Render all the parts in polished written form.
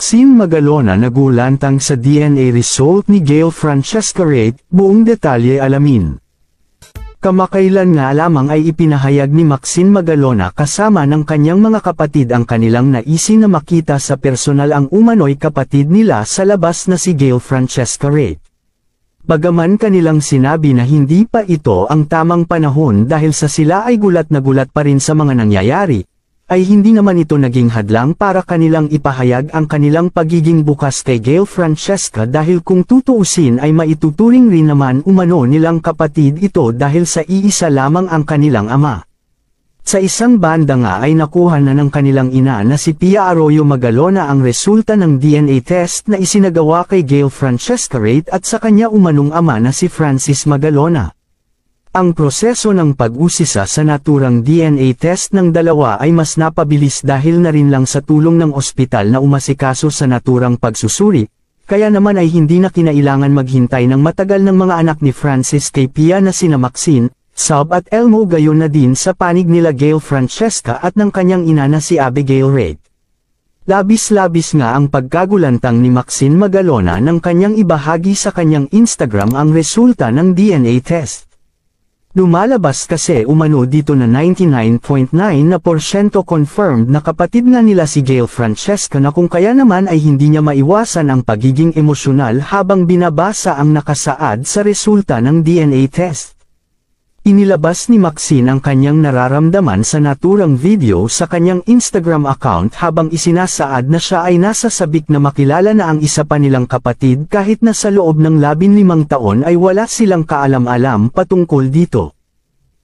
Maxine Magalona nagulantang sa DNA result ni Gail Francesca Rate, buong detalye alamin. Kamakailan nga lamang ay ipinahayag ni Maxine Magalona kasama ng kanyang mga kapatid ang kanilang naisin na makita sa personal ang umano'y kapatid nila sa labas na si Gail Francesca Rate. Bagaman kanilang sinabi na hindi pa ito ang tamang panahon dahil sa sila ay gulat na gulat pa rin sa mga nangyayari, ay hindi naman ito naging hadlang para kanilang ipahayag ang kanilang pagiging bukas kay Gail Francesca dahil kung tutuusin ay maituturing rin naman umano nilang kapatid ito dahil sa iisa lamang ang kanilang ama. Sa isang banda nga ay nakuha na ng kanilang ina na si Pia Arroyo Magalona ang resulta ng DNA test na isinagawa kay Gail Francesca Rate at sa kanya umanong ama na si Francis Magalona. Ang proseso ng pag-usisa sa naturang DNA test ng dalawa ay mas napabilis dahil na rin lang sa tulong ng ospital na umasikaso sa naturang pagsusuri, kaya naman ay hindi na kinailangan maghintay ng matagal ng mga anak ni Francis kay Pia na sina Maxine, Sab at Elmo gayon na din sa panig nila Gail Francesca at ng kanyang ina na si Abigail Rate. Labis-labis nga ang pagkagulantang ni Maxine Magalona nang kanyang ibahagi sa kanyang Instagram ang resulta ng DNA test. Lumalabas kasi umano dito na 99.9% confirmed na kapatid nga nila si Gail Francesca na kung kaya naman ay hindi niya maiwasan ang pagiging emosyonal habang binabasa ang nakasaad sa resulta ng DNA test. Inilabas ni Maxine ang kanyang nararamdaman sa naturang video sa kanyang Instagram account habang isinasaad na siya ay nasa sabik na makilala na ang isa pa nilang kapatid kahit na sa loob ng 15 taon ay wala silang kaalam-alam patungkol dito.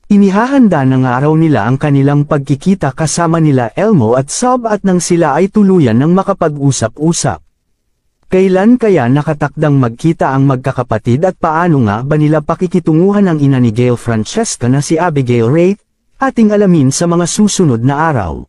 Inihahanda ng araw nila ang kanilang pagkikita kasama nila Elmo at Sab at nang sila ay tuluyan ng makapag-usap-usap. Kailan kaya nakatakdang magkita ang magkakapatid at paano nga ba nila pakikitunguhan ang ina ni Gail Francesca na si Abigail Rate? Ating alamin sa mga susunod na araw.